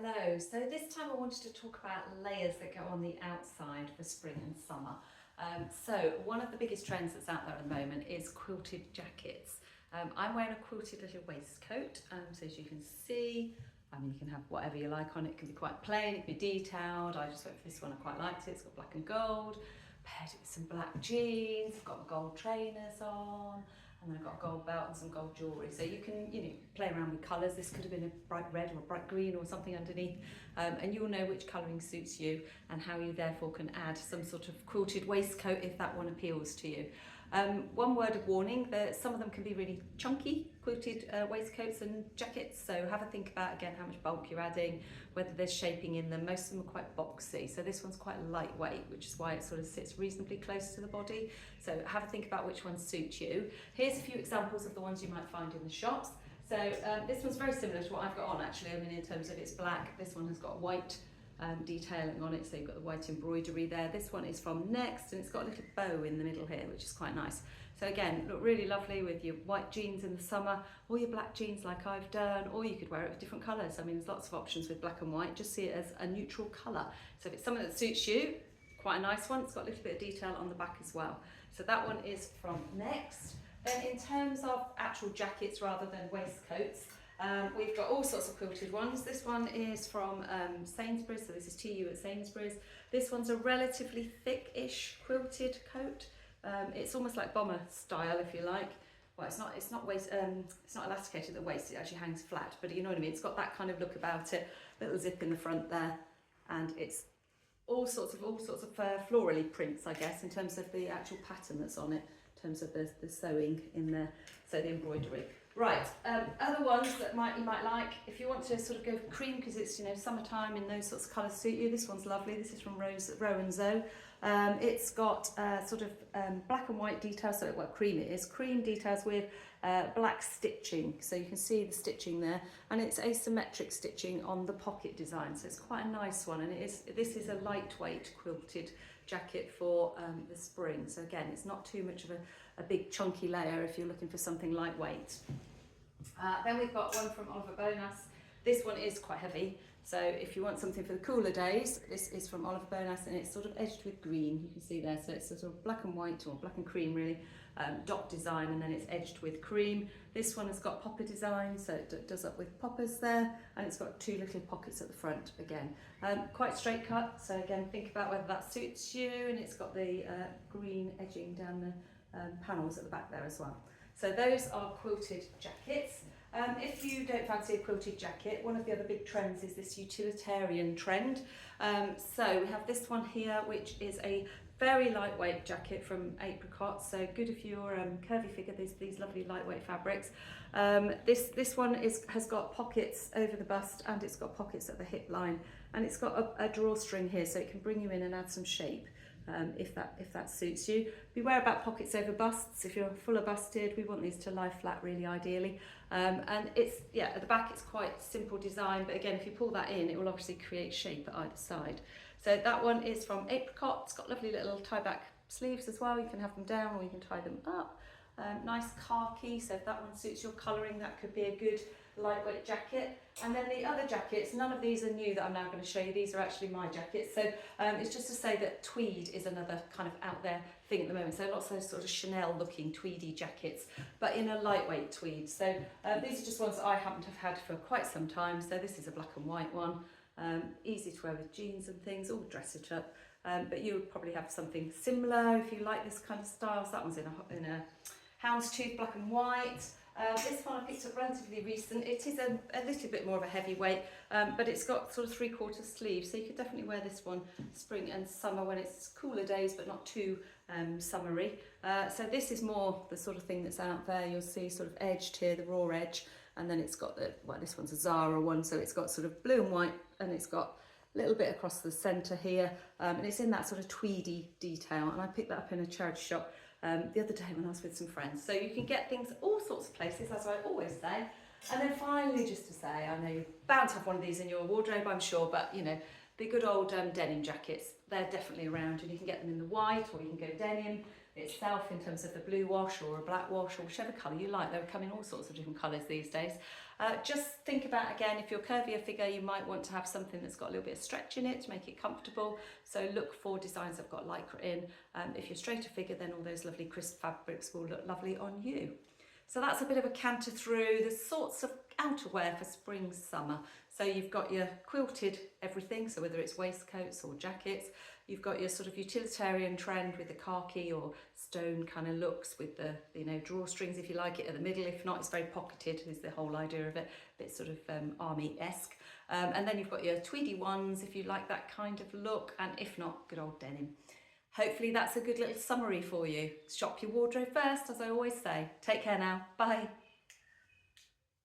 Hello, so this time I wanted to talk about layers that go on the outside for spring and summer. So one of the biggest trends that's out there at the moment is quilted jackets. I'm wearing a quilted little waistcoat, so as you can see, you can have whatever you like on it. It can be quite plain, it can be detailed. I just went for this one, I quite liked it. It's got black and gold, paired it with some black jeans. I've got my gold trainers on, and then I've got a gold belt and some gold jewellery. So you can, play around with colours. This could have been a bright red or a bright green or something underneath, and you'll know which colouring suits you and how you therefore can add some sort of quilted waistcoat if that one appeals to you. One word of warning, that some of them can be really chunky, quilted waistcoats and jackets, so have a think about again how much bulk you're adding, whether there's shaping in them. Most of them are quite boxy, so this one's quite lightweight, which is why it sort of sits reasonably close to the body. So have a think about which ones suit you. Here's a few examples of the ones you might find in the shops. So this one's very similar to what I've got on actually. In terms of it's black, this one has got white detailing on it, so you've got the white embroidery there. This one is from Next, and it's got a little bow in the middle here, which is quite nice. So again, look really lovely with your white jeans in the summer, or your black jeans like I've done, or you could wear it with different colours. There's lots of options with black and white. Just see it as a neutral colour. So if it's something that suits you, quite a nice one. It's got a little bit of detail on the back as well. So that one is from Next. Then in terms of actual jackets rather than waistcoats, we've got all sorts of quilted ones. This one is from Sainsbury's, so this is TU at Sainsbury's. This one's a relatively thick-ish quilted coat. It's almost like bomber style, if you like. Well, it's not elasticated at the waist, it actually hangs flat, but you know what I mean. It's got that kind of look about it, little zip in the front there, and it's all sorts of florally prints, I guess, in terms of the actual pattern that's on it, in terms of the sewing in there, so the embroidery. Right, other ones that you might like, if you want to sort of go for cream because it's summertime and those sorts of colours suit you. This one's lovely. This is from Row and Zoe. It's got sort of black and white details, so cream it is. Cream details with black stitching, so you can see the stitching there, and it's asymmetric stitching on the pocket design, so it's quite a nice one. And this is a lightweight quilted jacket for the spring. So again, it's not too much of a big chunky layer if you're looking for something lightweight. Then we've got one from Oliver Bonas. This one is quite heavy, so if you want something for the cooler days, this is from Oliver Bonas, and it's sort of edged with green. You can see there, so it's a sort of black and white, or black and cream really, dot design, and then it's edged with cream. This one has got popper design, so it does up with poppers there, and it's got two little pockets at the front again. Quite straight cut, so again, think about whether that suits you, and it's got the green edging down the panels at the back there as well. So those are quilted jackets. If you don't fancy a quilted jacket, one of the other big trends is this utilitarian trend. So we have this one here, which is a very lightweight jacket from Apricot, so good if you're curvy figure, these lovely lightweight fabrics. This one has got pockets over the bust, and it's got pockets at the hip line, and it's got a drawstring here, so it can bring you in and add some shape. If that suits you. Beware about pockets over busts. If you're fuller busted, we want these to lie flat really ideally. And it's, at the back it's quite simple design, but again, if you pull that in, it will obviously create shape at either side. So that one is from Apricot. It's got lovely little tie back sleeves as well. You can have them down or you can tie them up. Nice khaki, so if that one suits your colouring, that could be a good lightweight jacket. And then the other jackets, none of these are new that I'm now going to show you. These are actually my jackets. So it's just to say that tweed is another kind of out there thing at the moment. So lots of those sort of Chanel looking tweedy jackets, but in a lightweight tweed. So these are just ones that I happen to have had for quite some time. So this is a black and white one, easy to wear with jeans and things, all dress it up. But you would probably have something similar if you like this kind of style. So that one's in a houndstooth black and white. This one I picked up relatively recent. It is a little bit more of a heavyweight, but it's got sort of 3/4 sleeves, so you could definitely wear this one spring and summer when it's cooler days, but not too summery. So this is more the sort of thing that's out there. You'll see sort of edged here, the raw edge, and then it's got this one's a Zara one, so it's got sort of blue and white, and it's got a little bit across the centre here, and it's in that sort of tweedy detail, and I picked that up in a charity shop the other day when I was with some friends. So you can get things all sorts of places, as I always say. And then finally, just to say, I know you're bound to have one of these in your wardrobe, I'm sure, but the good old denim jackets, they're definitely around, and you can get them in the white, or you can go denim. itself in terms of the blue wash or a black wash or whichever colour you like. They come in all sorts of different colours these days. Just think about, again, if you're a curvier figure, you might want to have something that's got a little bit of stretch in it to make it comfortable. So look for designs that have got lycra in. If you're a straighter figure, then all those lovely crisp fabrics will look lovely on you. So that's a bit of a canter through the sorts of outerwear for spring, summer. So you've got your quilted everything, so whether it's waistcoats or jackets, you've got your sort of utilitarian trend with the khaki or stone kind of looks with the, you know, drawstrings if you like it at the middle. If not, it's very pocketed is the whole idea of it, a bit sort of army-esque. And then you've got your tweedy ones if you like that kind of look, and if not, good old denim. Hopefully that's a good little summary for you. Shop your wardrobe first, as I always say. Take care now. Bye.